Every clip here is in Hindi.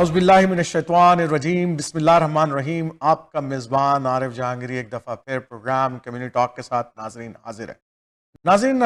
औज़ुबिल्लाहिमिनश्शैतानिर्रजीम बिस्मिल्लाहिर्रहमानिर्रहीम। आपका मेज़बान आरिफ जहांगीरी एक दफ़ा फिर प्रोग्राम कम्युनिटी टॉक के साथ नाजरीन हाजिर है। नाज़रीन,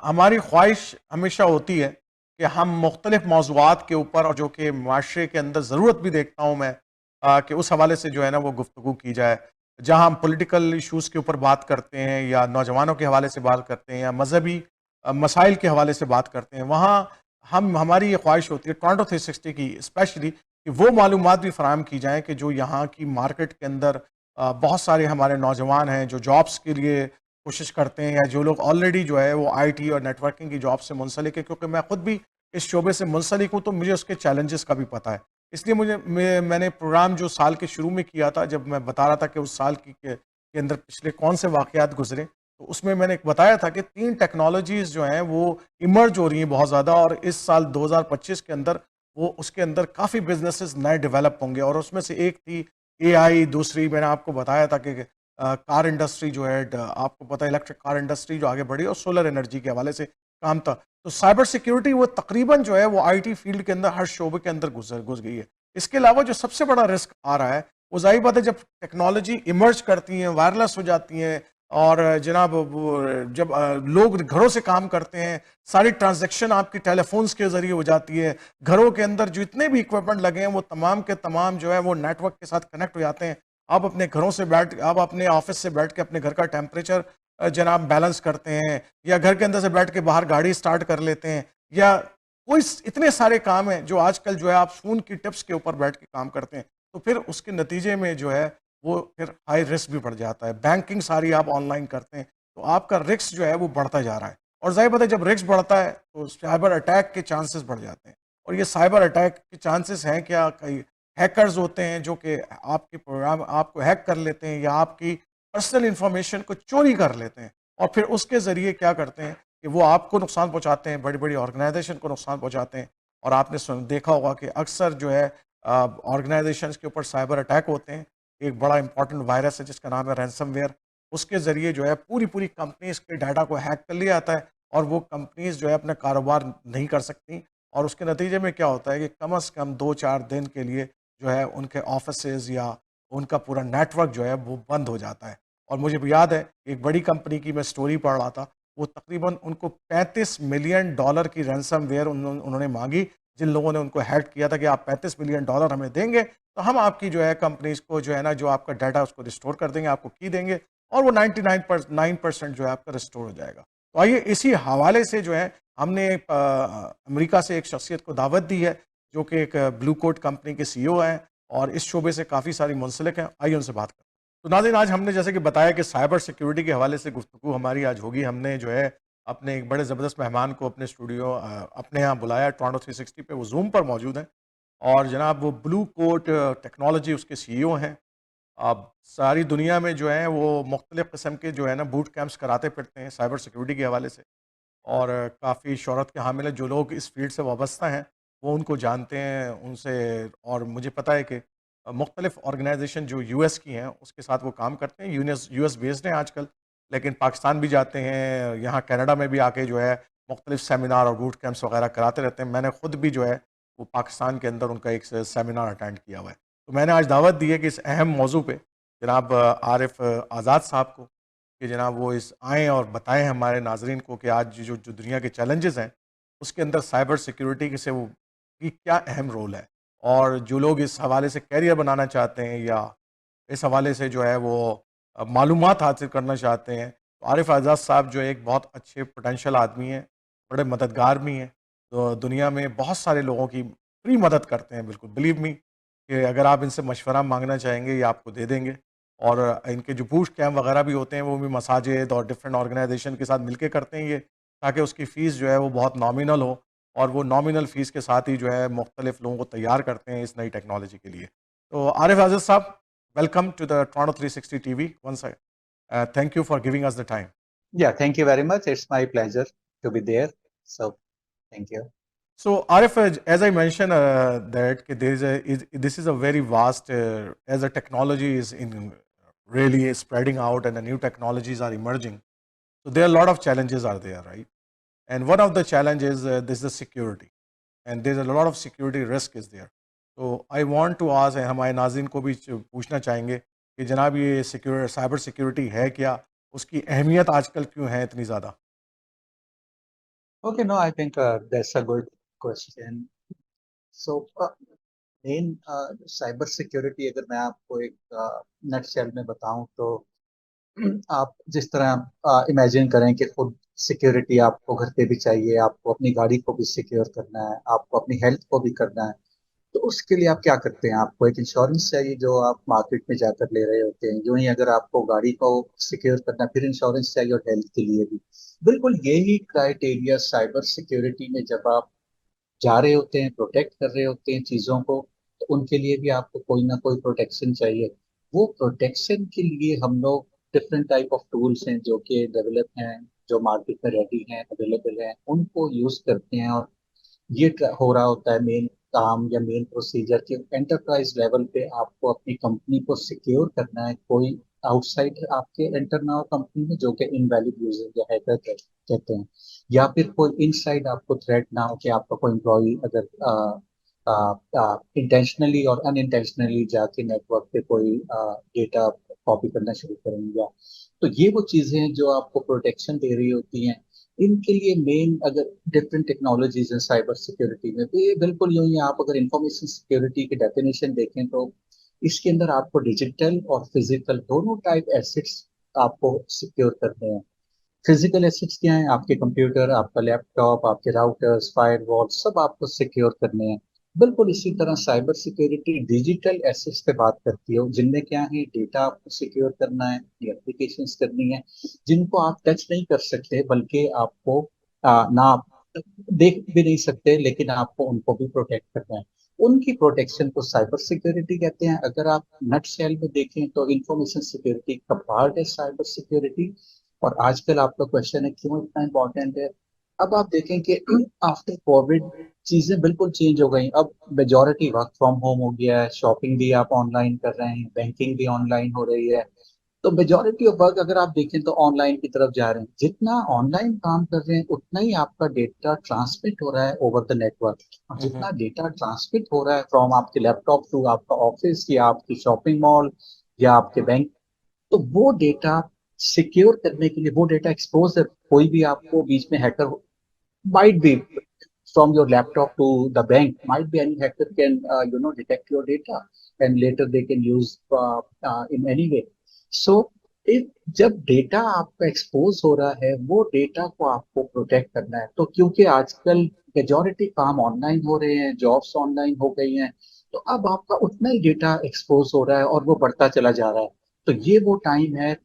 हमारी ख्वाहिश हमेशा होती है कि हम मुख्तलिफ मौज़ूआत के ऊपर, और जो कि माशरे के अंदर ज़रूरत भी देखता हूँ मैं, कि उस हवाले से जो है ना वो गुफ्तगू की जाए। जहाँ हम पॉलिटिकल इशूज़ के ऊपर बात करते हैं, या नौजवानों के हवाले से बात करते हैं, या मजहबी मसाइल के हवाले से बात करते हैं, वहाँ हमारी ये ख्वाहिश होती है टोरंटो 360 की स्पेशली, कि वो मालूमात भी फराहम की जाएँ कि जो यहाँ की मार्केट के अंदर बहुत सारे हमारे नौजवान हैं जो जॉब्स के लिए कोशिश करते हैं, या जो लोग ऑलरेडी जो है वो आईटी और नेटवर्किंग की जॉब से मुंसलिक है। क्योंकि मैं खुद भी इस शोबे से मुंसलिक हूँ, तो मुझे उसके चैलेंजेस का भी पता है। इसलिए मैंने प्रोग्राम जो साल के शुरू में किया था, जब मैं बता रहा था कि उस साल के अंदर पिछले कौन से वाक़यात गुजरे, तो उसमें मैंने एक बताया था कि 3 टेक्नोलॉजीज़ जो हैं वो इमर्ज हो रही हैं बहुत ज़्यादा, और इस साल 2025 के अंदर वो उसके अंदर काफ़ी बिजनेसेस नए डेवलप होंगे। और उसमें से एक थी एआई, दूसरी मैंने आपको बताया था कि कार इंडस्ट्री जो है, आपको पता है इलेक्ट्रिक कार इंडस्ट्री जो आगे बढ़ी, और सोलर एनर्जी के हवाले से काम था। तो साइबर सिक्योरिटी वो तकरीबन जो है वो आईटी फील्ड के अंदर हर शोबे के अंदर घुस गई है। इसके अलावा जो सबसे बड़ा रिस्क आ रहा है, वो ज़ाहिर बात है, जब टेक्नोलॉजी इमर्ज करती हैं, वायरलेस हो जाती हैं, और जनाब वो जब लोग घरों से काम करते हैं, सारी ट्रांजैक्शन आपकी टेलीफोन्स के ज़रिए हो जाती है, घरों के अंदर जितने भी इक्विपमेंट लगे हैं वो तमाम के तमाम जो है वो नेटवर्क के साथ कनेक्ट हो जाते हैं। आप अपने ऑफिस से बैठ के अपने घर का टेम्परेचर जनाब बैलेंस करते हैं, या घर के अंदर से बैठ के बाहर गाड़ी स्टार्ट कर लेते हैं, या इतने सारे काम हैं जो आजकल जो है आप फ़ोन की टिप्स के ऊपर बैठ के काम करते हैं। तो फिर उसके नतीजे में जो है वो फिर हाई रिस्क भी बढ़ जाता है। बैंकिंग सारी आप ऑनलाइन करते हैं, तो आपका रिस्क जो है वो बढ़ता जा रहा है। और ज़ाहिर बात है, जब रिस्क बढ़ता है तो साइबर अटैक के चांसेस बढ़ जाते हैं। और ये साइबर अटैक के चांसेस हैं क्या, कई हैकर्स होते हैं जो कि आपके प्रोग्राम आपको हैक कर लेते हैं, या आपकी पर्सनल इंफॉर्मेशन को चोरी कर लेते हैं, और फिर उसके ज़रिए क्या करते हैं कि वो आपको नुकसान पहुंचाते हैं, बड़ी बड़ी ऑर्गेनाइजेशन को नुकसान पहुंचाते हैं। और आपने देखा होगा कि अक्सर जो है ऑर्गेनाइजेशंस के ऊपर साइबर अटैक होते हैं। एक बड़ा इंपॉर्टेंट वायरस है जिसका नाम है रैंसमवेयर। उसके ज़रिए जो है पूरी पूरी कंपनीज़ के डाटा को हैक कर लिया जाता है, और वो कंपनीज़ जो है अपना कारोबार नहीं कर सकती। और उसके नतीजे में क्या होता है कि कम से कम 2-4 दिन के लिए जो है उनके ऑफिसेज़ या उनका पूरा नेटवर्क जो है वो बंद हो जाता है। और मुझे भी याद है, एक बड़ी कंपनी की मैं स्टोरी पढ़ रहा था, वो तकरीबन उनको $35 मिलियन की रैंसमवेयर उन्होंने मांगी। जिन लोगों ने उनको हैक किया था कि आप $35 मिलियन हमें देंगे, तो हम आपकी जो है कंपनीज़ को जो है ना, जो आपका डाटा उसको रिस्टोर कर देंगे, आपको की देंगे, और वो 99% जो है आपका रिस्टोर हो जाएगा। तो आइए इसी हवाले से जो है हमने अमेरिका से एक शख्सियत को दावत दी है, जो कि एक ब्लू कोट कंपनी के सीईओ हैं, और इस शोबे से काफ़ी सारी मुंसलिक हैं। आइए उनसे बात करें। तो नाज़रीन, आज हमने जैसे कि बताया कि साइबर सिक्योरिटी के हवाले से गुफ्तगू हमारी आज होगी। हमने जो है अपने एक बड़े ज़बरदस्त मेहमान को अपने स्टूडियो अपने यहाँ बुलाया, टोरंटो 360 पे वो ज़ूम पर मौजूद हैं, और जनाब वो ब्लू कोट टेक्नोलॉजी उसके सीईओ हैं। अब सारी दुनिया में जो है वो मुख्तलिफ़ किस्म के जो है ना बूट कैंप्स कराते फिरते हैं साइबर सिक्योरिटी के हवाले से, और काफ़ी शोहरत के हामिल हैं। जो लोग इस फील्ड से वाबस्ता हैं वो उनको जानते हैं उनसे। और मुझे पता है कि मुख्तलिफ़ ऑर्गेनाइजेशन जो यूएस की हैं उसके साथ वो काम करते हैं। यूएस बेस्ड हैं आजकल, लेकिन पाकिस्तान भी जाते हैं, यहाँ कनाडा में भी आके जो है मुख्तलिफ़ सेमिनार और बूट कैंप्स वगैरह कराते रहते हैं। मैंने खुद भी जो है वो पाकिस्तान के अंदर उनका एक सेमिनार अटेंड किया हुआ है। तो मैंने आज दावत दी है कि इस अहम मौजू पे जनाब आरिफ आज़ाद साहब को, कि जनाब वो इस आएँ और बताएँ हमारे नाज़रीन को कि आज जो जो दुनिया के चैलेंजेस हैं उसके अंदर साइबर सिक्योरिटी से वो की क्या अहम रोल है। और जो लोग इस हवाले से कैरियर बनाना चाहते हैं, या इस हवाले से जो है वो मालूमात हासिल करना चाहते हैं, तो आरिफ आज़ाद साहब जो एक बहुत अच्छे पोटेंशियल आदमी हैं, बड़े मददगार भी हैं। तो दुनिया में बहुत सारे लोगों की फ्री मदद करते हैं, बिल्कुल बिलीव मी, कि अगर आप इनसे मशवरा मांगना चाहेंगे ये आपको दे देंगे। और इनके जो बूट कैंप वगैरह भी होते हैं वो भी मसाजिद और डिफरेंट ऑर्गेनाइजेशन के साथ मिलके करते हैं ये, ताकि उसकी फ़ीस जो है वो बहुत नॉमिनल हो, और वो नॉमिनल फ़ीस के साथ ही जो है मुख्तलिफ लोगों को तैयार करते हैं इस नई टेक्नोलॉजी के लिए। तो आरिफ आज़ाद साहब, welcome to the Toronto 360 TV. Once I thank you for giving us the time. Yeah, thank you very much. It's my pleasure to be there. So, thank you. So, Arif, as I mentioned, that there this is a very vast, as the technology is in really spreading out and the new technologies are emerging. So, there are a lot of challenges are there, right? And one of the challenges this is the security, and there's a lot of security risk is there. तो आई वांट टू आस्क, हमारे नाज़रीन को भी पूछना चाहेंगे कि जनाब ये साइबर सिक्योरिटी है क्या, उसकी अहमियत आजकल क्यों है इतनी ज़्यादा? Okay, no, I think that's a good question. So, main cyber security अगर मैं आपको एक नटशेल में बताऊं तो आप जिस तरह इमेजिन करें कि खुद सिक्योरिटी आपको घर पे भी चाहिए, आपको अपनी गाड़ी को भी सिक्योर करना है, आपको अपनी हेल्थ को भी करना है, तो उसके लिए आप क्या करते हैं? आपको एक इंश्योरेंस चाहिए जो आप मार्केट में जाकर ले रहे होते हैं। यूं ही अगर आपको गाड़ी को सिक्योर करना है, फिर इंश्योरेंस चाहिए और हेल्थ के लिए भी। बिल्कुल यही क्राइटेरिया साइबर सिक्योरिटी में जब आप जा रहे होते हैं, प्रोटेक्ट कर रहे होते हैं चीजों को, तो उनके लिए भी आपको कोई ना कोई प्रोटेक्शन चाहिए। वो प्रोटेक्शन के लिए हम लोग डिफरेंट टाइप ऑफ टूल्स हैं जो कि डेवलप हैं, जो मार्केट में रेडी हैं, अवेलेबल हैं, उनको यूज करते हैं। और ये हो रहा होता है मेन काम या मेन प्रोसीजर कि एंटरप्राइज लेवल पे आपको अपनी कंपनी को सिक्योर करना है। कोई आउटसाइड आपके एंटर ना हो कंपनी में जो कि इनवैलिड यूजर या हैकर कहते हैं, या फिर कोई इनसाइड आपको थ्रेट ना हो कि आपका कोई एम्प्लॉय अगर इंटेंशनली और अनइंटेंशनली जाके नेटवर्क पे कोई डेटा कॉपी करना शुरू करेंगे। तो ये वो चीजें हैं जो आपको प्रोटेक्शन दे रही होती हैं। इनके लिए मेन अगर डिफरेंट टेक्नोलॉजीज हैं साइबर सिक्योरिटी में, तो ये बिल्कुल यूं ही आप अगर इंफॉर्मेशन सिक्योरिटी की डेफिनेशन देखें तो इसके अंदर आपको डिजिटल और फिजिकल दोनों टाइप एसेट्स आपको सिक्योर करने हैं। फिजिकल एसेट्स क्या है? आपके कंप्यूटर, आपका लैपटॉप, आपके राउटर्स, फायरवॉल, सब आपको सिक्योर करने हैं। बिल्कुल इसी तरह साइबर सिक्योरिटी डिजिटल एसेट्स पे बात करती है, जिनमें क्या है, डेटा आपको सिक्योर करना है, एप्लीकेशंस करनी है जिनको आप टच नहीं कर सकते, बल्कि आपको ना आप देख भी नहीं सकते, लेकिन आपको उनको भी प्रोटेक्ट करना है। उनकी प्रोटेक्शन को साइबर सिक्योरिटी कहते हैं। अगर आप नट शेल में देखें तो इंफॉर्मेशन सिक्योरिटी का पार्ट है साइबर सिक्योरिटी। और आजकल आपका क्वेश्चन है क्यों इतना इम्पोर्टेंट है। अब आप देखें कि आफ्टर कोविड चीजें बिल्कुल चेंज हो गई। अब मेजोरिटी वर्क फ्रॉम होम हो गया है, शॉपिंग भी आप ऑनलाइन कर रहे हैं, बैंकिंग भी ऑनलाइन हो रही है। तो मेजोरिटी ऑफ वर्क अगर आप देखें तो ऑनलाइन की तरफ जा रहे हैं। जितना ऑनलाइन काम कर रहे हैं उतना ही आपका डेटा ट्रांसमिट हो रहा है ओवर द नेटवर्क। और हम्म। जितना डेटा ट्रांसमिट हो रहा है फ्रॉम आपके लैपटॉप टू आपका ऑफिस या आपकी शॉपिंग मॉल या आपके बैंक, तो वो डेटा सिक्योर करने के लिए वो डेटा एक्सपोज है। कोई भी आपको बीच में hacker might be from your laptop to the bank, might be any hacker can detect your data and later they can use in any way. So if जब डेटा आपका एक्सपोज हो रहा है, वो डेटा को आपको प्रोटेक्ट करना है। तो क्योंकि आजकल मेजोरिटी काम ऑनलाइन हो रहे हैं, जॉब्स ऑनलाइन हो गई हैं, तो अब आपका उतना ही डेटा एक्सपोज हो रहा है और वो बढ़ता चला जा रहा है। तो ये वो टाइम है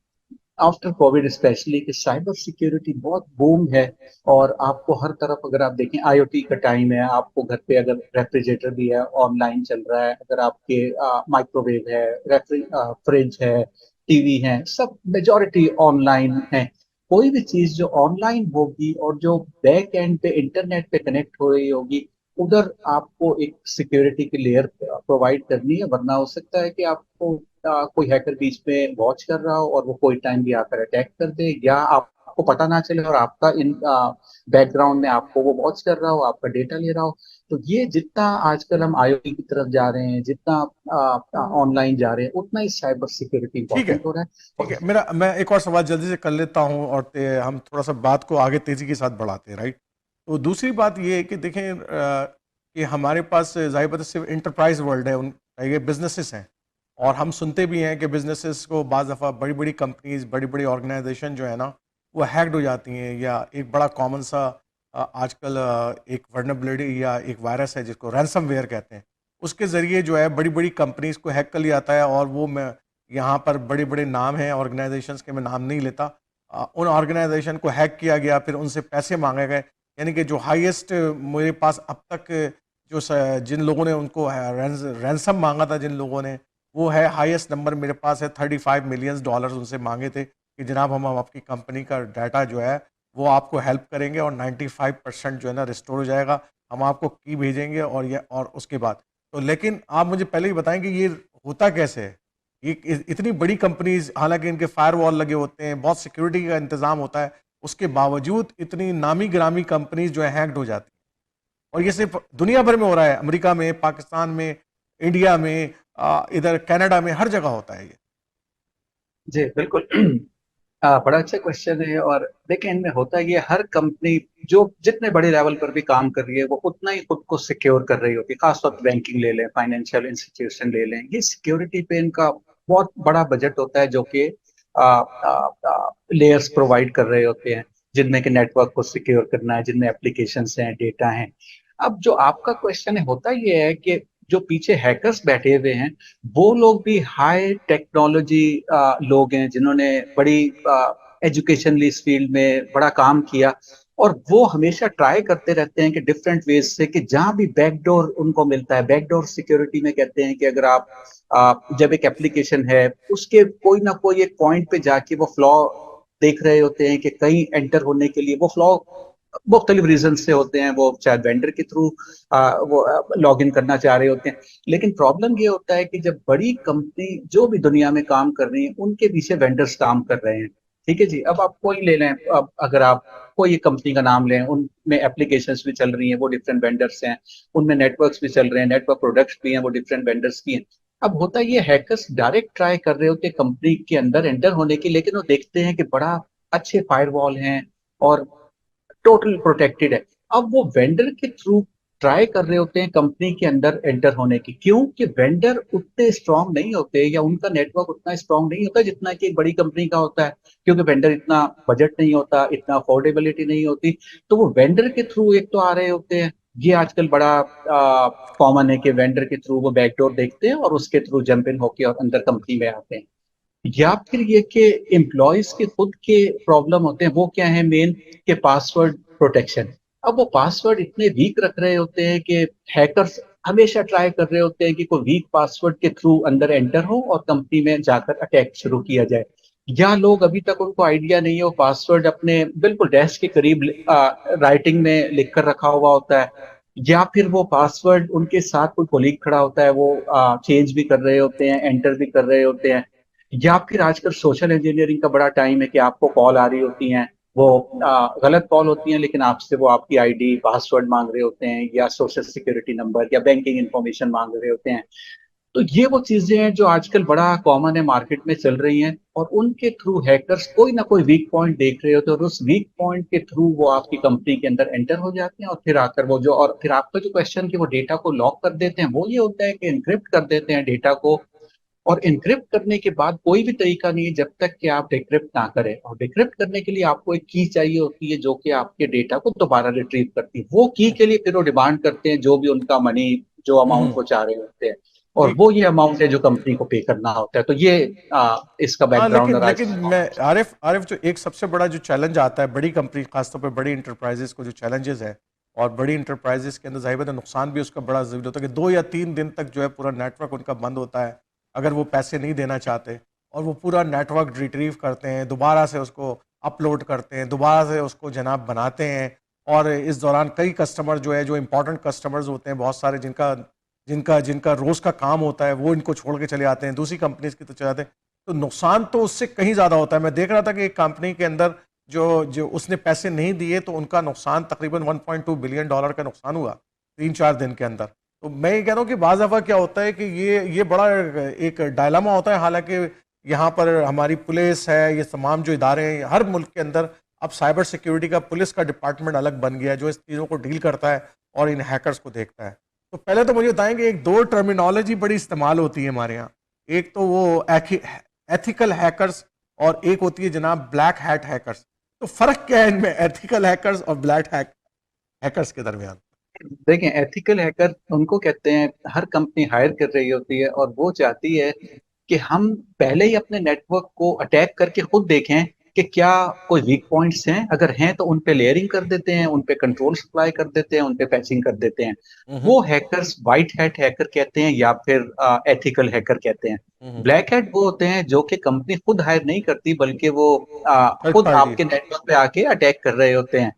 आफ्टर कोविड स्पेशली कि साइबर सिक्योरिटी बहुत बूम है। और आपको हर तरफ अगर आप देखें आईओटी का टाइम है, आपको घर पे अगर रेफ्रिजरेटर भी है ऑनलाइन चल रहा है, अगर आपके माइक्रोवेव है, फ्रिज है, टीवी है, सब मेजोरिटी ऑनलाइन है। कोई भी चीज जो ऑनलाइन होगी और जो बैक एंड पे इंटरनेट पे कनेक्ट हो रही होगी, उधर आपको एक सिक्योरिटी की लेयर प्रोवाइड करनी है। वरना हो सकता है कि आपको कोई हैकर बीच में वॉच कर रहा हो और वो कोई टाइम भी आकर अटैक कर दे, या आपको पता ना चले और आपका इन बैकग्राउंड में आपको वो वॉच कर रहा हो, आपका डेटा ले रहा हो। तो ये जितना आजकल हम आईओटी की तरफ जा रहे हैं, जितना ऑनलाइन जा रहे हैं, उतना ही साइबर सिक्योरिटी ठीक है। इंपॉर्टेंट हो रहा है। ठीक और है, मैं एक और सवाल जल्दी से कर लेता हूँ और हम थोड़ा सा बात को आगे तेजी के साथ बढ़ाते हैं, राइट? तो दूसरी बात ये है कि देखें कि हमारे पास जाहिर बात है सिर्फ इंटरप्राइज वर्ल्ड है, उन ये बिजनेसेस हैं, और हम सुनते भी हैं कि बिजनेसेस को बाज़ दफ़ा बड़ी बड़ी कंपनीज, बड़ी बड़ी ऑर्गेनाइजेशन जो है ना, वो हैक्ड हो जाती हैं। या एक बड़ा कॉमन सा आजकल एक वर्नेबिलिटी या एक वायरस है जिसको रैंसमवेयर कहते हैं, उसके ज़रिए जो है बड़ी बड़ी कंपनीज को हैक कर लिया जाता है। और वो मैं यहाँ पर बड़े बड़े नाम हैं ऑर्गेनाइजेशंस के, मैं नाम नहीं लेता, उन ऑर्गेनाइजेशन को हैक किया गया, फिर उनसे पैसे मांगे गए। यानी कि जो हाईएस्ट मेरे पास अब तक जिन लोगों ने उनको रैंसम मांगा था, जिन लोगों ने, वो है हाईएस्ट नंबर मेरे पास है, $35 मिलियन उनसे मांगे थे कि जनाब हम आपकी कंपनी का डाटा जो है वो आपको हेल्प करेंगे और 95% जो है ना रिस्टोर हो जाएगा, हम आपको की भेजेंगे और ये और उसके बाद। तो लेकिन आप मुझे पहले ही बताएं कि ये होता कैसे है? ये इतनी बड़ी कंपनीज, हालांकि इनके फायरवॉल लगे होते हैं, बहुत सिक्योरिटी का इंतजाम होता है, उसके बावजूद इतनी नामी गिरामी कंपनीज जो है हैक्ड हो जाती हैं। और ये सिर्फ दुनिया भर में हो रहा है, अमेरिका में, पाकिस्तान में, इंडिया में, इधर कनाडा में, हर जगह होता है ये। जी बिल्कुल। बड़ा अच्छा क्वेश्चन है। और देखिए, इनमें होता है, ये हर कंपनी जो जितने बड़े लेवल पर भी काम कर रही है वो उतना ही खुद को सिक्योर कर रही होती है। खासतौर पर बैंकिंग ले लें, फाइनेंशियल इंस्टीट्यूशन ले लें, ये सिक्योरिटी पे इनका बहुत बड़ा बजट होता है, जो कि लेयर्स प्रोवाइड कर रहे होते हैं, जिनमें कि नेटवर्क को सिक्योर करना है, जिनमें एप्लीकेशंस हैं, डेटा हैं। अब जो आपका क्वेश्चन है, होता ये है कि जो पीछे हैकर्स बैठे हुए हैं, वो लोग भी हाई टेक्नोलॉजी लोग हैं, जिन्होंने बड़ी एजुकेशन ली इस फील्ड में बड़ा काम किया। और वो हमेशा ट्राई करते रहते हैं कि डिफरेंट वेज से, कि जहां भी बैकडोर उनको मिलता है, बैकडोर सिक्योरिटी में कहते हैं कि अगर आप जब एक एप्लीकेशन है, उसके कोई ना कोई एक पॉइंट पे जाके वो फ्लॉ देख रहे होते हैं कि कहीं एंटर होने के लिए वो फ्लॉ मुख्तलिफ रीजन से होते हैं, वो शायद वेंडर के थ्रू वो लॉग इन करना चाह रहे होते हैं। लेकिन प्रॉब्लम ये होता है कि जब बड़ी कंपनी जो भी दुनिया में काम कर रही है, उनके पीछे वेंडर्स काम कर रहे हैं। ठीक है जी। अब आप कोई ले लें, अब अगर आप कोई कंपनी का नाम लें, उनमें एप्लीकेशंस भी चल रही हैं, वो डिफरेंट वेंडर्स हैं। उनमें नेटवर्क्स भी चल रहे हैं, नेटवर्क प्रोडक्ट्स भी हैं, वो डिफरेंट वेंडर्स की हैं। अब होता ये, हैकर्स डायरेक्ट ट्राई कर रहे होते हैं कंपनी के अंदर एंटर होने की, लेकिन वो देखते हैं कि बड़ा अच्छे फायरवॉल हैं और टोटल प्रोटेक्टेड है। अब वो वेंडर के थ्रू ट्राई कर रहे होते हैं कंपनी के अंदर एंटर होने की, क्योंकि वेंडर उतने स्ट्रांग नहीं होते, या उनका नेटवर्क उतना स्ट्रांग नहीं होता जितना कि एक बड़ी कंपनी का होता है। क्योंकि वेंडर इतना बजट नहीं होता, इतना अफोर्डेबिलिटी नहीं होती, तो वो वेंडर के थ्रू एक तो आ रहे होते हैं। ये आजकल बड़ा कॉमन है कि वेंडर के थ्रू वो बैकडोर देखते हैं और उसके थ्रू जंप इन होके और अंदर कंपनी में आते हैं। या फिर ये कि एम्प्लॉयज के खुद के प्रॉब्लम होते हैं। वो क्या है मेन, के पासवर्ड प्रोटेक्शन। अब वो पासवर्ड इतने वीक रख रहे होते हैं कि हैकर्स हमेशा ट्राई कर रहे होते हैं कि कोई वीक पासवर्ड के थ्रू अंदर एंटर हो और कंपनी में जाकर अटैक शुरू किया जाए। या लोग अभी तक उनको आइडिया नहीं है, वो पासवर्ड अपने बिल्कुल डेस्क के करीब राइटिंग में लिख कर रखा हुआ होता है। या फिर वो पासवर्ड उनके साथ कोई कोलीग खड़ा होता है, वो चेंज भी कर रहे होते हैं, एंटर भी कर रहे होते हैं। या फिर आजकल सोशल इंजीनियरिंग का बड़ा टाइम है कि आपको कॉल आ रही होती हैं, वो गलत कॉल होती हैं, लेकिन आपसे वो आपकी आईडी पासवर्ड मांग रहे होते हैं, या सोशल सिक्योरिटी नंबर या बैंकिंग इंफॉर्मेशन मांग रहे होते हैं। तो ये वो चीजें हैं जो आजकल बड़ा कॉमन है, मार्केट में चल रही हैं। और उनके थ्रू हैकर्स कोई ना कोई वीक पॉइंट देख रहे होते हैं, और उस वीक पॉइंट के थ्रू वो आपकी कंपनी के अंदर एंटर हो जाते हैं, और फिर आकर वो जो, और फिर आपका जो क्वेश्चन कि वो डेटा को लॉक कर देते हैं, वो ये होता है कि इनक्रिप्ट कर देते हैं डेटा को। और इनक्रिप्ट करने के बाद कोई भी तरीका नहीं है जब तक कि आप डिक्रिप्ट ना करें। और डिक्रिप्ट करने के लिए आपको एक की चाहिए होती है, जो कि आपके डेटा को दोबारा रिट्रीव करती है। वो की के लिए फिर वो डिमांड करते हैं जो भी उनका मनी, जो अमाउंट हम्म। वो चाह रहे होते हैं। और ठीक। वो ये अमाउंट है जो कंपनी को पे करना होता है। तो ये इसका हाँ, बैकग्राउंड लेकिन और आज लेकिन मैं आरिफ आरिफ जो एक सबसे बड़ा जो चैलेंज आता है बड़ी कंपनी, खासतौर पे बड़ी इंटरप्राइजेस को जो चैलेंजेस है, और बड़ी इंटरप्राइजेस के अंदर जाहिर बात है नुकसान भी उसका बड़ा ज़रूरी होता है कि 2 या 3 दिन तक जो है पूरा नेटवर्क उनका बंद होता है, अगर वो पैसे नहीं देना चाहते, और वो पूरा नेटवर्क रिट्रीव करते हैं, दोबारा से उसको अपलोड करते हैं, दोबारा से उसको जनाब बनाते हैं। और इस दौरान कई कस्टमर जो है, जो इंपॉर्टेंट कस्टमर्स होते हैं बहुत सारे, जिनका जिनका जिनका रोज़ का काम होता है, वो इनको छोड़ के चले आते हैं, दूसरी कंपनीज की तो चले जाते हैं। तो नुकसान तो उससे कहीं ज़्यादा होता है। मैं देख रहा था कि एक कंपनी के अंदर जो जो उसने पैसे नहीं दिए, तो उनका नुकसान तकरीबन $1.2 बिलियन का नुकसान हुआ 3-4 दिन के अंदर। तो मैं ये कह रहा हूँ कि बाज़ दफ़ा क्या होता है कि ये बड़ा एक डायलामा होता है। हालांकि यहाँ पर हमारी पुलिस है, ये तमाम जो इदारे हैं हर मुल्क के अंदर, अब साइबर सिक्योरिटी का पुलिस का डिपार्टमेंट अलग बन गया है जो इस चीज़ों को डील करता है और इन हैकर्स को देखता है। तो पहले तो मुझे बताएं कि एक दो टर्मिनोलॉजी बड़ी इस्तेमाल होती है हमारे यहाँ। एक तो वो एथिकल हैकर्स, और एक होती है जनाब ब्लैक हैट हैकर्स। तो फर्क क्या है इनमें, एथिकल हैकर्स और ब्लैक हैकर्स के दरमियान? देखें, एथिकल हैकर उनको कहते हैं, हर कंपनी हायर कर रही होती है और वो चाहती है कि हम पहले ही अपने नेटवर्क को अटैक करके खुद देखें कि क्या कोई वीक पॉइंट्स हैं। अगर हैं तो उन पे लेयरिंग कर देते हैं, उन पे कंट्रोल सप्लाई कर देते हैं, उन पे पैचिंग कर देते हैं। हम्म। वो हैकर्स वाइट हैट हैकर कहते हैं, या फिर एथिकल हैकर कहते हैं। हम्म। ब्लैक हैट वो होते हैं जो कि कंपनी खुद हायर नहीं करती, बल्कि वो थर्ड खुद पार्टी। आपके नेटवर्क पे आके अटैक कर रहे होते हैं।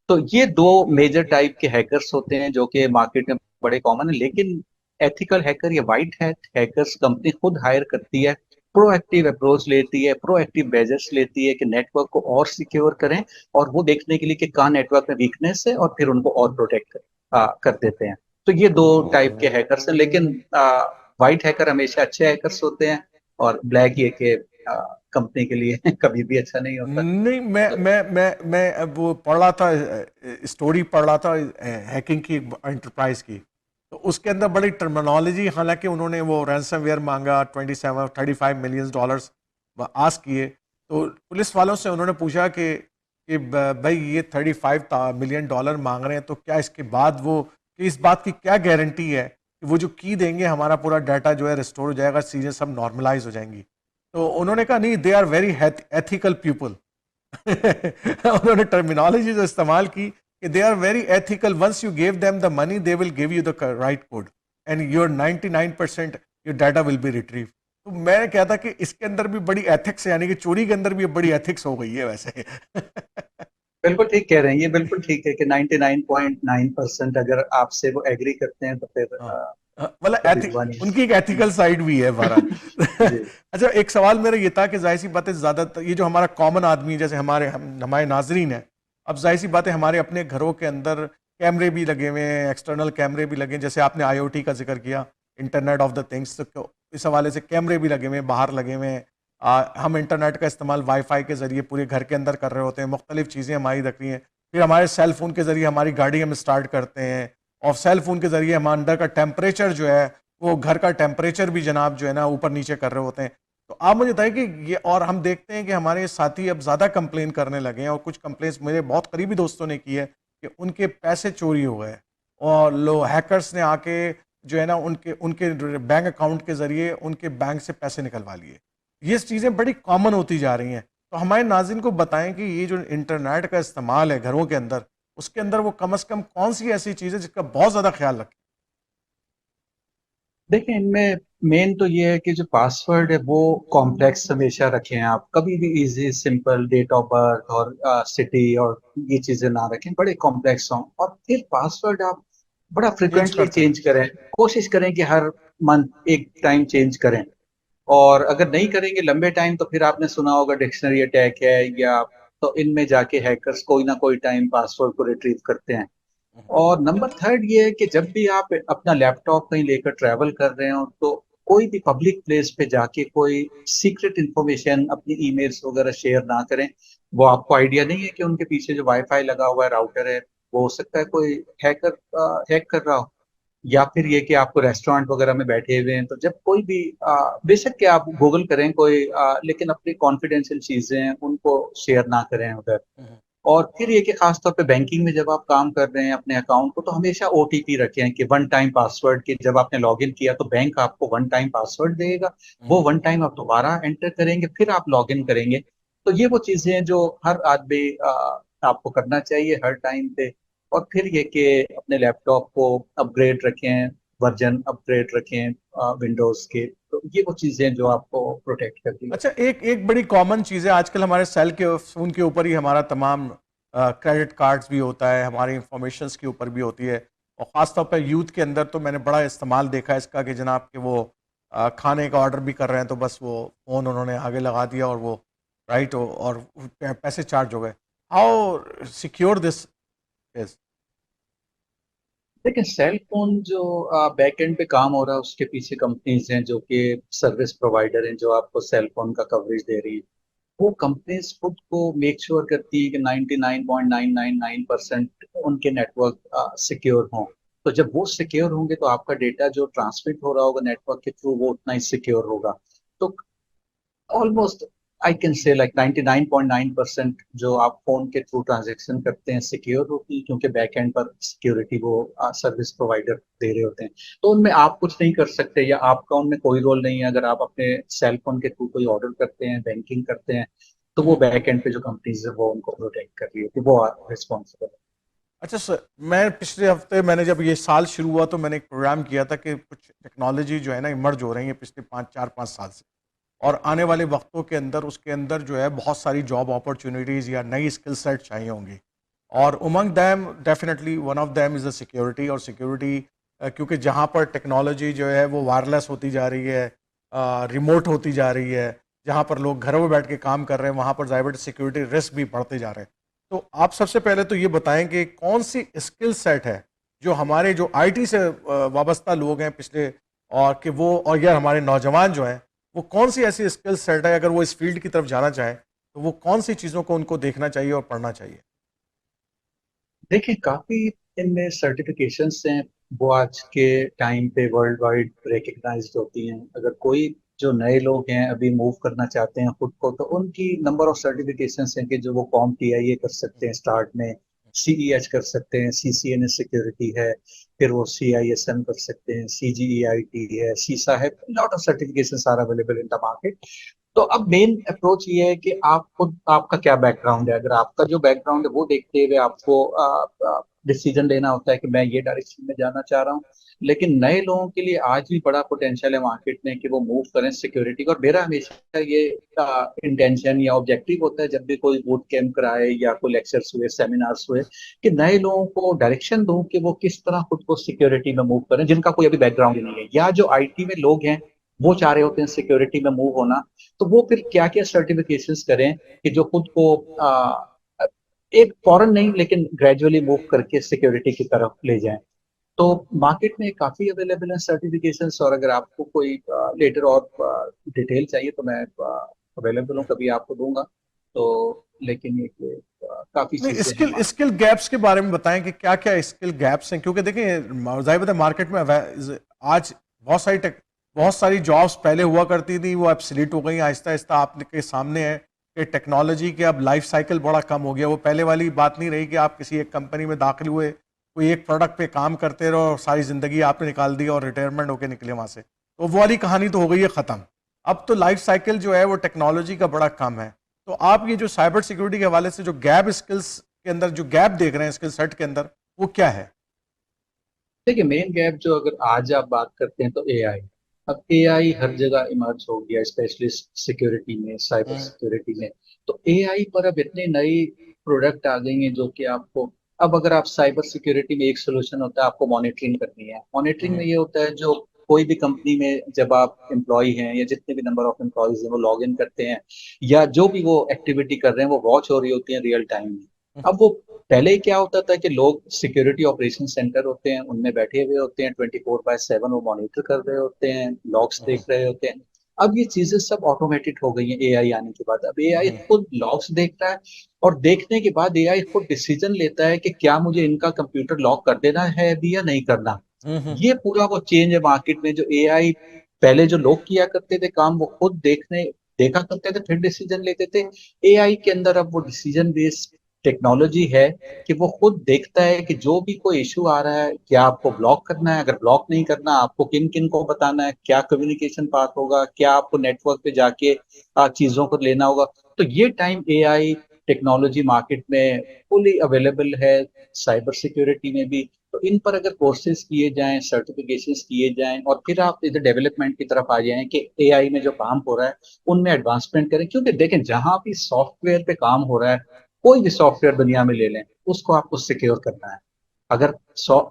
तो ये दो मेजर टाइप के हैकर्स होते हैं जो कि मार्केट में बड़े कॉमन है। लेकिन एथिकल हैकर या वाइट हैट हैकर्स कंपनी खुद हायर करती है, प्रोएक्टिव अप्रोच लेती है, प्रोएक्टिव मेजर्स लेती है कि नेटवर्क को और सिक्योर करें, और वो देखने के लिए कि कहाँ नेटवर्क में वीकनेस है, और फिर उनको और प्रोटेक्ट कर देते हैं। तो ये दो टाइप के हैकर्स हैं, लेकिन वाइट हैकर हमेशा अच्छे हैकर्स होते हैं, और ब्लैक ये कि कंपनी के लिए कभी भी अच्छा नहीं होता। नहीं, मैं अब वो पढ़ रहा था, स्टोरी पढ़ रहा था हैकिंग की, एंटरप्राइज की। तो उसके अंदर बड़ी टर्मिनोलॉजी, हालांकि उन्होंने वो रैंसमवेयर मांगा, 35 मिलियन डॉलर्स आस्क किए। तो पुलिस वालों से उन्होंने पूछा कि भाई ये 35 मिलियन डॉलर मांग रहे हैं, तो क्या इसके बाद वो, कि इस बात की क्या गारंटी है कि वो जो की देंगे हमारा पूरा डाटा जो है रिस्टोर हो जाएगा, चीज़ें सब नॉर्मलाइज हो जाएंगी। तो उन्होंने कहा नहीं, they are very ethical people. उन्होंने टर्मिनोलॉजी जो इस्तेमाल की कि they are very ethical, once you give them the money they will give you the right code and your 99% your data will be retrieve. तो मैं कहता कि इसके अंदर भी बड़ी एथिक्स है, यानी कि चोरी के अंदर भी बड़ी एथिक्स हो गई है वैसे। बिल्कुल ठीक कह रहे हैं, ये बिल्कुल ठीक है कि 99.9% अगर आपसे वो एग्री करते हैं तो फिर हाँ, मतलब कोई हुआ उनकी एक नहीं। एथिकल साइड भी है बहरहाल। जी। अच्छा, एक सवाल मेरा ये था कि जाहिर सी बात है, ज्यादातर ये जो हमारा कॉमन आदमी है, जैसे हमारे नाजरीन है, अब जाहिर सी बात है हमारे अपने घरों के अंदर कैमरे भी लगे हुए हैं, एक्सटर्नल कैमरे भी लगे हैं, जैसे आपने आईओटी का जिक्र किया, इंटरनेट ऑफ द थिंग्स, तो इस हवाले से कैमरे भी लगे हुए हैं, बाहर लगे हुए हैं। हम इंटरनेट का इस्तेमाल वाईफाई के जरिए पूरे घर के अंदर कर रहे होते हैं, मुख्तलिफ चीज़ें हमारी रख रही हैं। फिर हमारे सेल फोन के जरिए हमारी गाड़ी हम स्टार्ट करते हैं, और सेल फोन के जरिए हम अंदर का टेम्परेचर जो है, वो घर का टेम्परेचर भी जनाब जो है ना ऊपर नीचे कर रहे होते हैं। तो आप मुझे बताइए कि ये, और हम देखते हैं कि हमारे साथी अब ज़्यादा कंप्लेन करने लगे हैं, और कुछ कंप्लेंट्स मेरे बहुत करीबी दोस्तों ने की है कि उनके पैसे चोरी हो गए, और लो हैकर्स ने आके जो है ना उनके उनके बैंक अकाउंट के जरिए उनके बैंक से पैसे निकलवा लिए। ये चीज़ें बड़ी कॉमन होती जा रही हैं। तो हमारे नाज़रीन को बताएं कि ये जो इंटरनेट का इस्तेमाल है घरों के अंदर, उसके अंदर वो कम से कम कौन सी ऐसी चीज़ है जिसका बहुत ज़्यादा ख्याल रखें। देखिए, इनमें मेन तो ये है कि जो पासवर्ड है वो कॉम्प्लेक्स हमेशा रखें। आप कभी भी easy simple date of birth और सिटी और ये चीजें ना रखें, बड़े कॉम्प्लेक्स हों। और फिर पासवर्ड आप बड़ा चेंज फ्रिक्वेंटली करते चेंज करें, कोशिश करें कि हर मंथ एक टाइम चेंज करें। और अगर नहीं करेंगे लंबे टाइम तो फिर आपने सुना होगा डिक्शनरी अटैक है, या तो इनमें जाके हैकर्स कोई ना कोई टाइम पासवर्ड को रिट्रीव करते हैं। रहें। और नंबर थर्ड ये है कि जब भी आप अपना लैपटॉप कहीं लेकर ट्रैवल कर रहे हो तो कोई भी पब्लिक प्लेस पे जाके कोई सीक्रेट इंफॉर्मेशन, अपनी ईमेल्स वगैरह शेयर ना करें। वो आपको आइडिया नहीं है कि उनके पीछे जो वाईफाई लगा हुआ है, राउटर है, वो हो सकता है कोई हैकर हैक कर रहा हो। या फिर ये कि आपको रेस्टोरेंट वगैरह में बैठे हुए हैं, तो जब कोई भी बेशक कि आप गूगल करें कोई, लेकिन अपनी कॉन्फिडेंशियल चीजें हैं उनको शेयर ना करें उधर। और फिर ये कि खासतौर पे बैंकिंग में जब आप काम कर रहे हैं अपने अकाउंट को, तो हमेशा ओटीपी रखें कि वन टाइम पासवर्ड, कि जब आपने लॉग इन किया तो बैंक आपको वन टाइम पासवर्ड देगा, वो वन टाइम आप दोबारा एंटर करेंगे, फिर आप लॉग इन करेंगे। तो ये वो चीजें हैं जो हर आदमी आपको करना चाहिए हर टाइम पे। और फिर ये कि अपने लैपटॉप को अपग्रेड रखें, वर्जन अपग्रेड रखें विंडोज के। तो ये वो चीजें जो आपको प्रोटेक्ट करती है। अच्छा, एक एक बड़ी कॉमन चीज़ है आजकल हमारे सेल के फ़ोन के ऊपर ही हमारा तमाम क्रेडिट कार्ड्स भी होता है, हमारी इंफॉर्मेशंस के ऊपर भी होती है। और ख़ास तौर पर यूथ के अंदर तो मैंने बड़ा इस्तेमाल देखा है इसका कि जनाब कि वो खाने का ऑर्डर भी कर रहे हैं तो बस वो फ़ोन उन्होंने आगे लगा दिया, और वो राइट और पैसे चार्ज हो गए। How secure this is? देखिए, सेल फोन जो बैक एंड पे काम हो रहा है उसके पीछे कंपनीज हैं जो कि सर्विस प्रोवाइडर हैं जो आपको सेल फोन का कवरेज दे रही है। वो कंपनीज खुद को मेक श्योर करती है कि 99.999% उनके नेटवर्क सिक्योर हों। तो जब वो सिक्योर होंगे तो आपका डेटा जो ट्रांसमिट हो रहा होगा नेटवर्क के थ्रू वो उतना ही सिक्योर होगा। तो almost I can say like 99.9% जो आप फोन के थ्रू ट्रांजेक्शन करते हैं सिक्योर होती है, क्योंकि बैक एंड पर सिक्योरिटी वो सर्विस प्रोवाइडर दे रहे होते हैं। तो उनमें आप कुछ नहीं कर सकते, या आपका उनमें कोई रोल नहीं है। अगर आप अपने सेल फोन के थ्रू कोई ऑर्डर करते हैं, बैंकिंग करते हैं, तो वो बैक एंड पे जो कंपनीज है वो उनको प्रोटेक्ट कर रही होती है, वो रिस्पॉन्सिबल है। अच्छा सर, मैं पिछले हफ्ते, मैंने जब ये साल शुरू हुआ तो मैंने एक प्रोग्राम किया था कि कुछ टेक्नोलॉजी जो है ना इमर्ज हो रही है पिछले 5 4 5 साल से, और आने वाले वक्तों के अंदर उसके अंदर जो है बहुत सारी जॉब अपॉर्चुनिटीज़ या नई स्किल सेट चाहिए होंगी। और among them definitely one of them is the security. और सिक्योरिटी क्योंकि जहाँ पर टेक्नोलॉजी जो है वो वायरलेस होती जा रही है, रिमोट होती जा रही है, जहाँ पर लोग घरों में बैठ के काम कर रहे हैं, वहाँ पर जाहिर सिक्योरिटी रिस्क भी बढ़ते जा रहे हैं। तो आप सबसे पहले तो ये बताएं कि कौन सी स्किल सेट है जो हमारे जो आईटी से वाबस्ता लोग हैं पिछले, और कि वो, और यार हमारे नौजवान जो हैं, वो कौन सी ऐसी स्किल सेट है, अगर वो इस फील्ड की तरफ जाना चाहें तो वो कौन सी चीज़ों को उनको देखना चाहिए और पढ़ना चाहिए? देखिए, काफी इनमें सर्टिफिकेशंस हैं, वो आज के टाइम पे वर्ल्ड वाइड रिकग्नाइज्ड होती हैं। अगर कोई जो नए लोग हैं अभी मूव करना चाहते हैं खुद को, तो उनकी नंबर ऑफ सर्टिफिकेशंस हैं कि जो वो कॉम टीआईए कर सकते हैं स्टार्ट में, सीईएच कर सकते हैं, सीसीएनए सिक्योरिटी है, फिर वो सीआईएसएम कर सकते हैं, सीजीईआईटी है, सीसा है, lot of certifications are available in the market. तो अब मेन अप्रोच ये है कि आप खुद, आपका क्या बैकग्राउंड है। अगर आपका जो बैकग्राउंड है वो देखते हुए आपको डिसीजन लेना होता है कि मैं ये डायरेक्शन में जाना चाह रहा हूँ। लेकिन नए लोगों के लिए आज भी बड़ा पोटेंशियल है मार्केट में कि वो मूव करें सिक्योरिटी का। और मेरा हमेशा ये इंटेंशन या ऑब्जेक्टिव होता है, जब भी कोई बूट कैंप कराए या कोई लेक्चर्स हुए, सेमिनार्स हुए, कि नए लोगों को डायरेक्शन दूं कि वो किस तरह खुद को सिक्योरिटी में मूव करें, जिनका कोई अभी बैकग्राउंड नहीं है, या जो आईटी में लोग हैं वो चाह रहे होते हैं सिक्योरिटी में मूव होना। तो वो फिर क्या क्या सर्टिफिकेशंस करें कि जो खुद को एक फॉरन नहीं लेकिन ग्रेजुअली मूव करके सिक्योरिटी की तरफ ले जाएं। तो मार्केट में काफी अवेलेबल है सर्टिफिकेशंस, और अगर आपको कोई लेटर और डिटेल चाहिए तो मैं अवेलेबल हूँ, कभी आपको दूंगा। तो लेकिन ये कि, काफी नहीं, चीजें हैं स्किल स्किल गैप्स के बारे में बताएं कि क्या क्या स्किल गैप्स हैं, क्योंकि देखिए जाहिर बात है मार्केट में आज बहुत सारी जॉब्स पहले हुआ करती थी, वो एब्सलीट हो गई आहिस्ता आहिस्ता। आपके सामने है कि टेक्नोलॉजी के अब लाइफ साइकिल बड़ा कम हो गया। वो पहले वाली बात नहीं रही कि आप किसी एक कंपनी में दाखिल हुए, कोई एक प्रोडक्ट पे काम करते रहो और सारी ज़िंदगी आपने निकाल दी और रिटायरमेंट होके निकले वहाँ से, तो वो वाली कहानी तो हो गई है ख़त्म। अब तो लाइफ साइकिल जो है वो टेक्नोलॉजी का बड़ा कम है। तो आप ये जो साइबर सिक्योरिटी के हवाले से जो गैप स्किल्स के अंदर जो गैप देख रहे हैं स्किल सेट के अंदर, वो क्या है? देखिए, मेन गैप जो अगर आज आप बात करते हैं तो एआई। अब एआई हर जगह इमर्ज हो गया, स्पेशली सिक्योरिटी में, साइबर हम्म, सिक्योरिटी में। तो एआई पर अब इतने नई प्रोडक्ट आ गई हैं जो कि आपको, अब अगर आप साइबर सिक्योरिटी में एक सोल्यूशन होता है, आपको मॉनिटरिंग करनी है। मॉनिटरिंग में ये होता है, जो कोई भी कंपनी में जब आप एम्प्लॉय हैं या जितने भी नंबर ऑफ एम्प्लॉयज हैं वो लॉग इन करते हैं, या जो भी वो एक्टिविटी कर रहे हैं वो वॉच हो रही होती है रियल टाइम में। अब वो, पहले क्या होता था कि लोग सिक्योरिटी ऑपरेशन सेंटर होते हैं उनमें बैठे हुए होते हैं, 24/7 वो मॉनिटर कर रहे होते हैं, लॉग्स देख रहे होते हैं। अब ये चीजें सब ऑटोमेटेड हो गई हैं एआई आने के बाद। अब एआई खुद लॉग्स देखता है, और देखने के बाद एआई खुद डिसीजन लेता है कि क्या मुझे इनका कंप्यूटर लॉक कर देना है अभी या नहीं करना। ये पूरा वो चेंज है मार्केट में। जो एआई पहले जो लोग किया करते थे काम, वो खुद देखा करते थे फिर डिसीजन लेते थे। एआई के अंदर अब वो डिसीजन बेस्ड टेक्नोलॉजी है कि वो खुद देखता है कि जो भी कोई इशू आ रहा है, क्या आपको ब्लॉक करना है, अगर ब्लॉक नहीं करना, आपको किन किन को बताना है, क्या कम्युनिकेशन पाथ होगा, क्या आपको नेटवर्क पे जाके चीजों को लेना होगा। तो ये टाइम एआई टेक्नोलॉजी मार्केट में फुली अवेलेबल है, साइबर सिक्योरिटी में भी। तो इन पर अगर कोर्सेज किए जाएं, सर्टिफिकेशंस किए जाएं, और फिर आप इधर डेवलपमेंट की तरफ आ जाएं कि एआई में जो काम हो रहा है उनमें एडवांसमेंट करें। क्योंकि देखें, जहां भी सॉफ्टवेयर पे काम हो रहा है, कोई भी सॉफ्टवेयर दुनिया में ले लें, उसको आपको सिक्योर करना है। अगर सॉ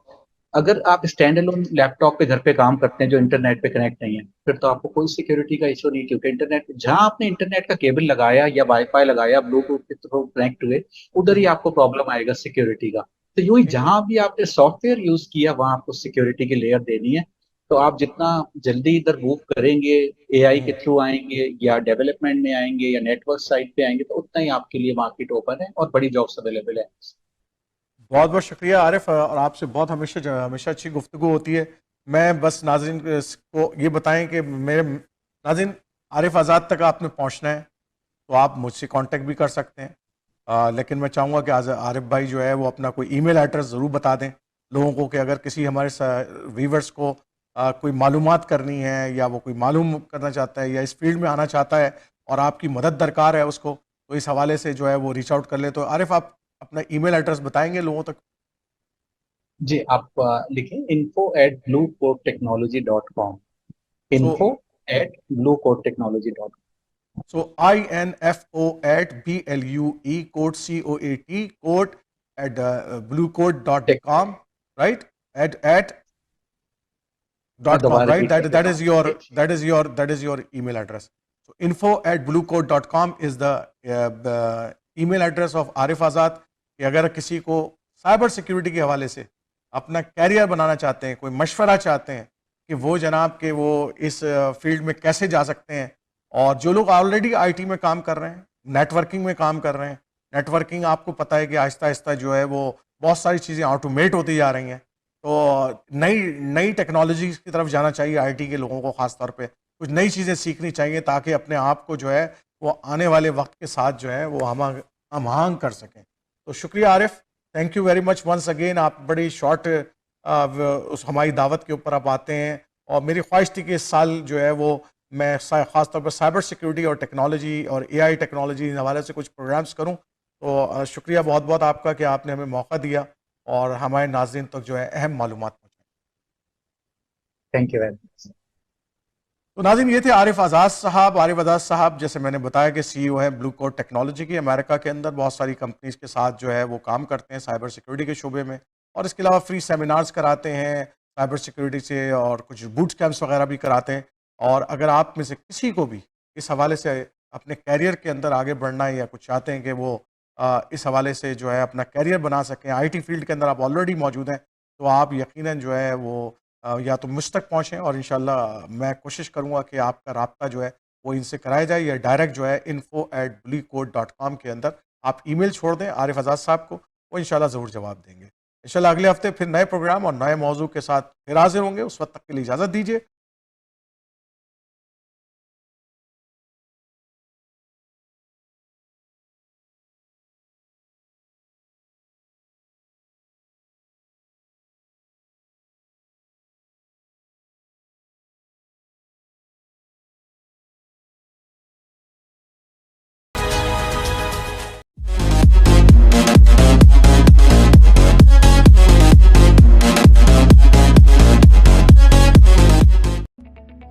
अगर आप स्टैंड अलोन लैपटॉप पे घर पे काम करते हैं जो इंटरनेट पे कनेक्ट नहीं है, फिर तो आपको कोई सिक्योरिटी का इशू नहीं। क्योंकि इंटरनेट, जहां आपने इंटरनेट का केबल लगाया या वाईफाई लगाया, ब्लूटूथ के थ्रू कनेक्ट हुए, उधर ही आपको प्रॉब्लम आएगा सिक्योरिटी का। तो यूं ही जहां भी आपने सॉफ्टवेयर यूज किया वहां आपको सिक्योरिटी की लेयर देनी है। तो आप जितना जल्दी इधर मूव करेंगे, एआई के थ्रू आएंगे या डेवलपमेंट में आएंगे या नेटवर्क साइड पे आएंगे, तो उतना ही आपके लिए मार्केट ओपन है और बड़ी जॉब्स अवेलेबल है। बहुत बहुत शुक्रिया आरिफ, और आपसे बहुत हमेशा अच्छी गुफ्तगू होती है। मैं बस नाज़रीन को ये बताएं कि मेरे नाज़रीन, आरिफ आज़ाद तक आपने पहुंचना है तो आप मुझसे कांटेक्ट भी कर सकते हैं। लेकिन मैं चाहूँगा कि आरिफ भाई जो है वो अपना कोई ईमेल एड्रेस ज़रूर बता दें लोगों को, कि अगर किसी हमारे व्यूवर्स को कोई मालूमात करनी है, या वो कोई मालूम करना चाहता है या इस फील्ड में आना चाहता है और आपकी मदद दरकार है उसको, तो इस हवाले से जो है वो रीच आउट कर ले। तो आरिफ, आप अपना ईमेल एड्रेस बताएंगे लोगों तक? जी, आप लिखें info@bluecodeTechnology.com। So info@bluecodeTechnology.com। So info@BLUE code COAT code at bluecode.com, right? At मैं .com, दोबारा right? रिपीट कर That देता is हूँ। your email address. So info@bluecode.com is the email address of Arif Azad. कि अगर किसी को साइबर सिक्योरिटी के हवाले से अपना कैरियर बनाना चाहते हैं, कोई मशवरा चाहते हैं कि वो जनाब के वो इस फील्ड में कैसे जा सकते हैं, और जो लोग ऑलरेडी आईटी में काम कर रहे हैं, नेटवर्किंग में काम कर रहे हैं, नेटवर्किंग आपको पता है कि आहिस्ता आहिस्ता जो है वो बहुत सारी चीज़ें ऑटोमेट होती जा रही हैं, तो नई नई टेक्नोलॉजी की तरफ जाना चाहिए आईटी के लोगों को, ख़ास तौर पे कुछ नई चीज़ें सीखनी चाहिए ताकि अपने आप को जो है वो आने वाले वक्त के साथ जो है वो हम आहंग कर सकें। तो शुक्रिया Arif, thank you very much once again. आप बड़ी शॉर्ट उस हमारी दावत के ऊपर आप आते हैं, और मेरी ख्वाहिश थी कि इस साल जो है वो मैं ख़ास तौर पर साइबर सिक्योरिटी और टेक्नोलॉजी और एआई टेक्नोलॉजी के हवाले से कुछ प्रोग्राम्स करूं। तो शुक्रिया बहुत बहुत आपका कि आपने हमें मौका दिया और हमारे नाज़रीन तक जो है अहम मालूमात पहुँचाई। Thank you very much. तो नाज़रीन, ये थे आरिफ आज़ाद साहब। आरिफ आज़ाद साहब, जैसे मैंने बताया कि सीईओ है ब्लू कोट टेक्नोलॉजी की। अमेरिका के अंदर बहुत सारी कंपनीज के साथ जो है वो काम करते हैं साइबर सिक्योरिटी के शोबे में, और इसके अलावा फ्री सेमिनार्स कराते हैं साइबर सिक्योरिटी से, और कुछ बूट कैंप्स वगैरह भी कराते हैं। और अगर आप में से किसी को भी इस हवाले से अपने कैरियर के अंदर आगे बढ़ना है, या कुछ चाहते हैं कि वो इस हवाले से जो है अपना कैरियर बना सकें, आईटी फील्ड के अंदर आप ऑलरेडी मौजूद हैं, तो आप यकीनन जो है वो या तो मुझ तक पहुँचें, और इंशाल्लाह मैं कोशिश करूँगा कि आपका राब्ता जो है वो इनसे कराया जाए, या डायरेक्ट जो है info@bluecode.com के अंदर आप ईमेल छोड़ दें आरिफ आज़ाद साहब को, वो इंशाल्लाह ज़रूर जवाब देंगे। इंशाल्लाह अगले हफ्ते फिर नए प्रोग्राम और नए मौजू के साथ फिर हाजिर होंगे। उस वक्त तक के लिए इजाज़त दीजिए।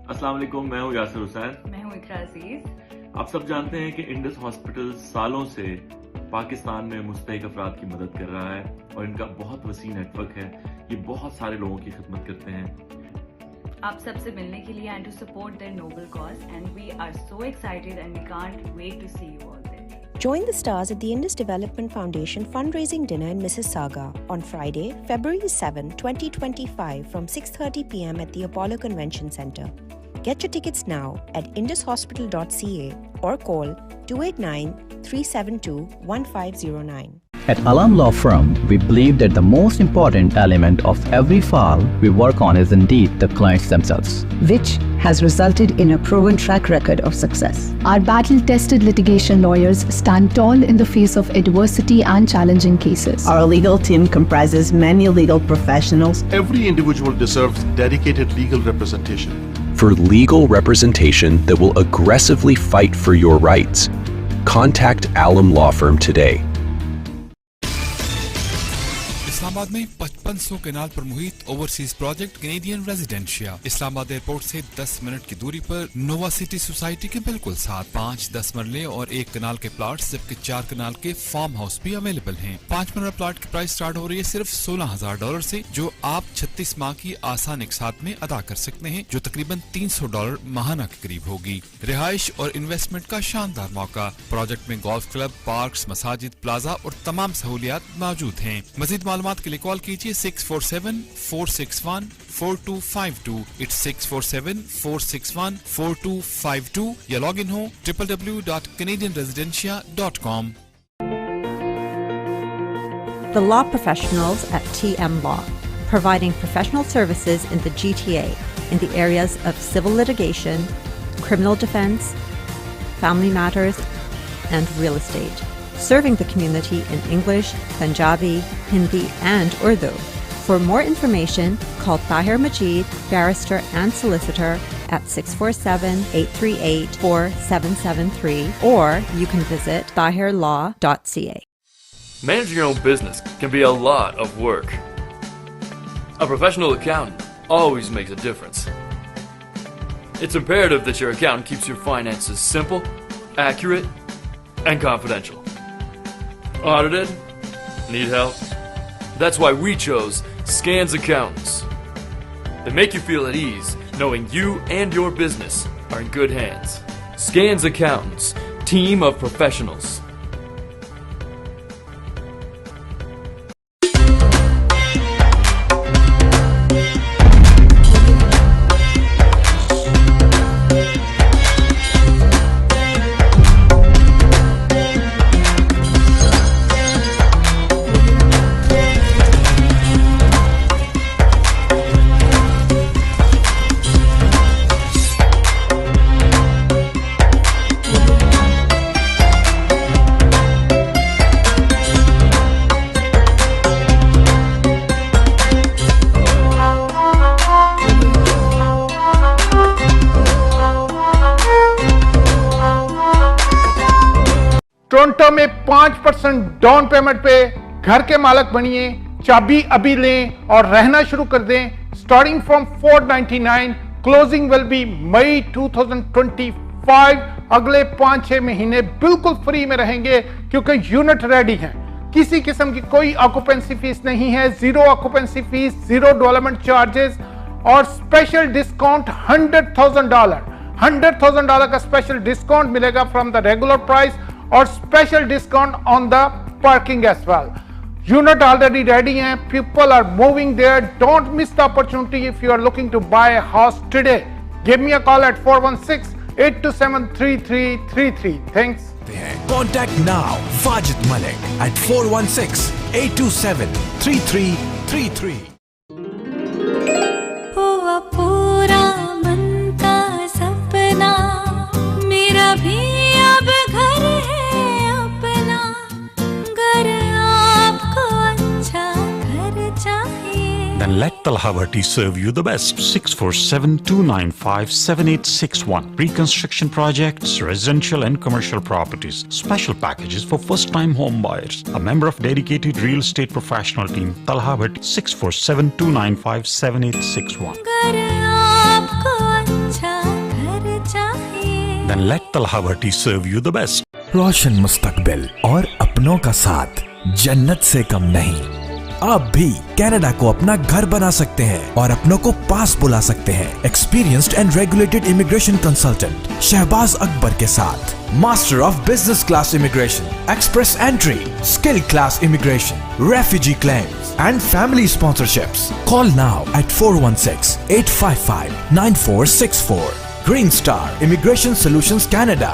अस्सलाम वालेकुम, मैं हूँ यासिर हुसैन। मैं हूँ इकरा अजीज। आप सब जानते हैं कि इंडस हॉस्पिटल सालों से पाकिस्तान में मुस्तहिक अफराद की मदद कर रहा है, और इनका बहुत वसी नेटवर्क है। ये बहुत सारे लोगों की खिदमत करते हैं। आप सबसे मिलने के लिए and to support their noble cause, and we are so excited and we can't wait to see you all there. Join the stars at the Indus Development Foundation fundraising dinner in Mississauga on Friday, February 7, 2025 from 6:30 p.m. at the Apollo Convention Center. Get your tickets now at indushospital.ca or call 289-372-1509. At Alam Law Firm, we believe that the most important element of every file we work on is indeed the clients themselves, which has resulted in a proven track record of success. Our battle-tested litigation lawyers stand tall in the face of adversity and challenging cases. Our legal team comprises many legal professionals. Every individual deserves dedicated legal representation. For legal representation that will aggressively fight for your rights, contact Alam Law Firm today. Islamabad में 5500 केनाल पर Muhit overseas project Canadian residencia Islamabad airport से 10 मिनट की दूरी पर नोवा सिटी सोसाइटी के बिल्कुल साथ 5-10 मरले और 1 कनाल के प्लॉट्स, जबकि 4 कनाल के फार्म हाउस भी अवेलेबल हैं। 5 मरला प्लॉट की प्राइस स्टार्ट हो रही है सिर्फ $16,000 से, जो आप 36 माह की आसान इकसात में अदा कर सकते हैं, जो तकरीबन $300 माहाना के करीब होगी। रिहाइश और इन्वेस्टमेंट का शानदार मौका। प्रोजेक्ट में गोल्फ क्लब, पार्क्स, मसाजिद, प्लाजा और तमाम सहूलियात मौजूद हैं। मजीद मालूमात के लिए कॉल कीजिए 647-461-4252। It's 647-461-4252 या लॉग इन हो www.canadianresidencia.com। The Law Professionals at TM Law, providing professional services in the GTA in the areas of civil litigation, criminal defense, family matters, and real estate. Serving the community in English, Punjabi, Hindi, and Urdu. For more information, call Tahir Majid, barrister and solicitor, at 647-838-4773, or you can visit tahirlaw.ca. Managing your own business can be a lot of work. A professional accountant always makes a difference. It's imperative that your accountant keeps your finances simple, accurate, and confidential. Audited? Need help? That's why we chose Scans Accountants. They make you feel at ease knowing you and your business are in good hands. Scans Accountants, team of professionals. Toronto में 5% डाउन पेमेंट पे घर के मालिक बनिए, चाबी अभी लें और रहना शुरू कर दें। Starting from $499, closing will be May 2025। अगले 5-6 महीने बिल्कुल फ्री में रहेंगे क्योंकि यूनिट रेडी है। किसी किस्म की कोई ऑक्यूपेंसी फीस नहीं है, zero occupancy fees, zero development charges और स्पेशल डिस्काउंट $100,000 का स्पेशल डिस्काउंट मिलेगा फ्रॉम द रेगुलर प्राइस और special discount on the parking as well. Unit already ready हैं, people are moving there. Don't miss the opportunity if you are looking to buy a house today. Give me a call at 416-827-3333. Thanks. Contact now Wajid Malik at 416-827-3333. हुआ पूरा मन का सपना, मेरा भी अब घर है अपना, घर आपको अच्छा घर चाहिए। Then let Talha Bhatti serve you the best. 647-295-7861. Reconstruction projects, residential and commercial properties. Special packages for first-time home buyers. A member of dedicated real estate professional team. Talha Bhatti. 647-295-7861. घर आपको अच्छा घर चाहिए। Then let Talha Bhatti serve you the best. रोशन मुस्तकबिल और अपनों का साथ जन्नत से कम नहीं। आप भी कनाडा को अपना घर बना सकते हैं और अपनों को पास बुला सकते हैं। Experienced and regulated immigration consultant Shahbaz Akbar के साथ। Master of business class immigration, express entry, skill class immigration, refugee claims and family sponsorships. Call now at 416-855-9464. Green Star Immigration Solutions Canada.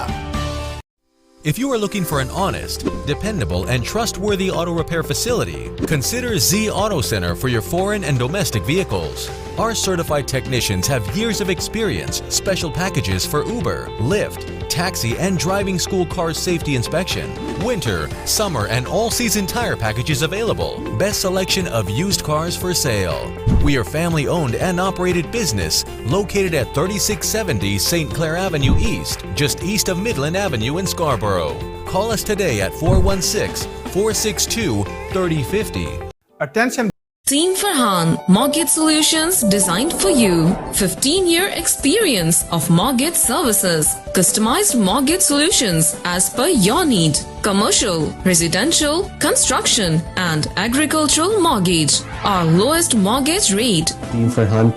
If you are looking for an honest, dependable, and trustworthy auto repair facility, consider Z Auto Center for your foreign and domestic vehicles. Our certified technicians have years of experience, special packages for Uber, Lyft, taxi, and driving school car safety inspection, winter, summer, and all-season tire packages available. Best selection of used cars for sale. We are family-owned and operated business located at 3670 St. Clair Avenue East, just east of Midland Avenue in Scarborough. Call us today at 416-462-3050. Attention. Team Farhan Mortgage Solutions designed for you. 15-year experience of mortgage services. Customized mortgage solutions as per your need. Commercial, residential, construction and agricultural mortgage. Our lowest mortgage rate. Team Farhan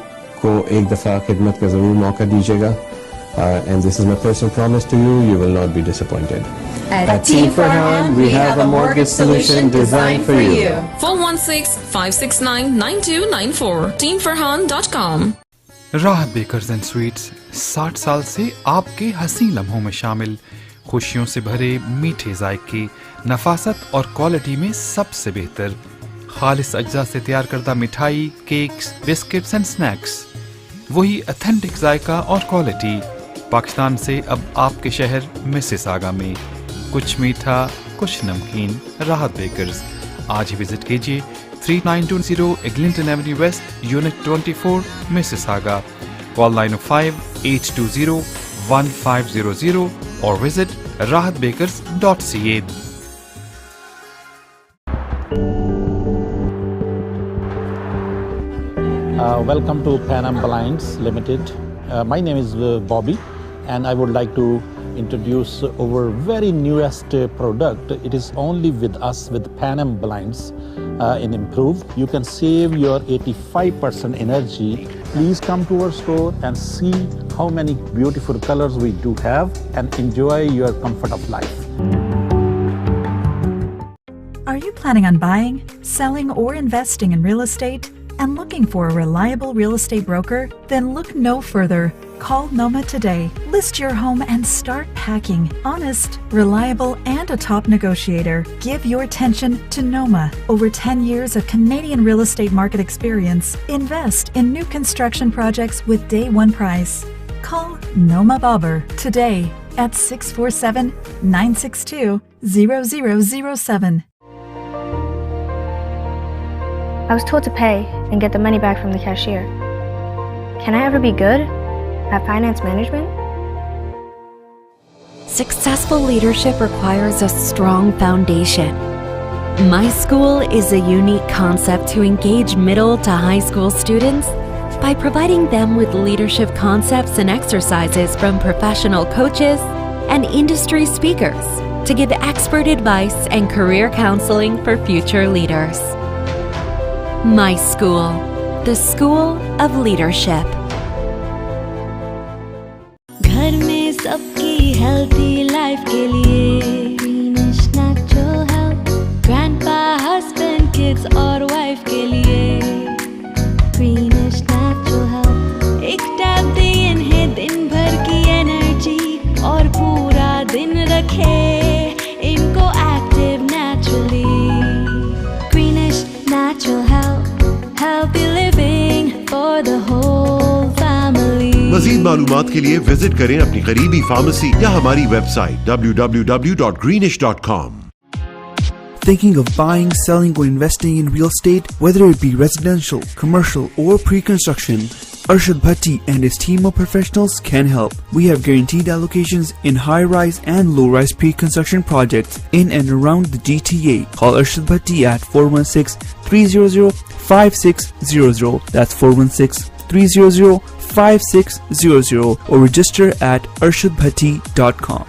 को एक दफा खिदमत का जरूर मौका दीजिएगा. And this is my personal promise to you, you will not be disappointed. At Team Farhan, we have a mortgage solution designed for you. 416-569-9294. teamfarhan.com. राहत बेकर्स एंड स्वीट्स 60 साल से आपके हसीन लम्हों में शामिल, खुशियों से भरे मीठे जायके, नफासत और क्वालिटी में सबसे बेहतर, खालिस अज्जा से तैयार करदा मिठाई, केक्स, बिस्किट्स एंड स्नैक्स, वही ऑथेंटिक जायका और क्वालिटी। पाकिस्तान से अब आपके शहर मिसिसागा में, कुछ मीठा कुछ नमकीन। राहत बेकर्स, आज ही विजिट कीजिए 3920 Eglinton Avenue West, Unit 24, Mississauga. Call 905-820-1500 or visit rahatbakers.ca. Welcome to Pan Am Blinds Limited. My name is Bobby, and I would like to introduce our very newest product. It is only with us with Pan Am Blinds in Improve. You can save your 85% energy. Please come to our store and see how many beautiful colors we do have and enjoy your comfort of life. Are you planning on buying, selling, or investing in real estate and looking for a reliable real estate broker? Then look no further. Call Noma today. List your home and start packing. Honest, reliable, and a top negotiator. Give your attention to Noma. Over 10 years of Canadian real estate market experience. Invest in new construction projects with day one price. Call Noma Bobber today at 647-962-0007. I was told to pay and get the money back from the cashier. Can I ever be good at finance management? Successful leadership requires a strong foundation. My School is a unique concept to engage middle to high school students by providing them with leadership concepts and exercises from professional coaches and industry speakers to give expert advice and career counseling for future leaders. My School, the School of Leadership. घर में सबकी healthy life के लिए Greenish Natural Health. Grandpa, husband, kids और wife के लिए Greenish Natural Health. एक टैब दे इन्हें दिन भर की energy और पूरा दिन रखे इनको active naturally. Greenish Natural Health, healthy living for the whole family. मज़ीद मालूमात के लिए विजिट करें अपनी करीबी फार्मेसी या हमारी website www.greenish.com. Thinking of buying, selling, or investing in real estate, whether it be residential, commercial, or pre-construction, Arshad Bhatti and his team of professionals can help. We have guaranteed allocations in high-rise and low-rise pre-construction projects in and around the GTA. Call Arshad Bhatti at 416-300-5600. That's 416-300-5600 or register at arshadbhatti.com.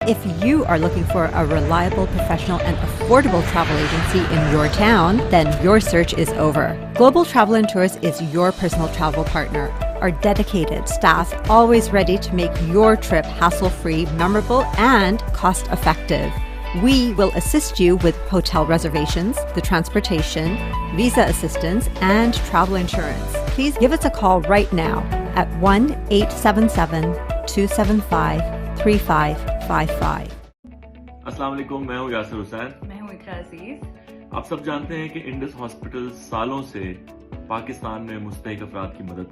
If you are looking for a reliable, professional, and affordable travel agency in your town, then your search is over. Global Travel and Tours is your personal travel partner. Our dedicated staff always ready to make your trip hassle-free, memorable, and cost-effective. We will assist you with hotel reservations, the transportation, visa assistance, and travel insurance. Please give us a call right now at 1-877-275-3555. अस्सलाम वालेकुम, मैं हूँ यासिर हुसैन। मैं हूँ इकरा अजीज। आप सब जानते हैं कि इंडस हॉस्पिटल सालों से पाकिस्तान में मुस्तहिक अफराद की मदद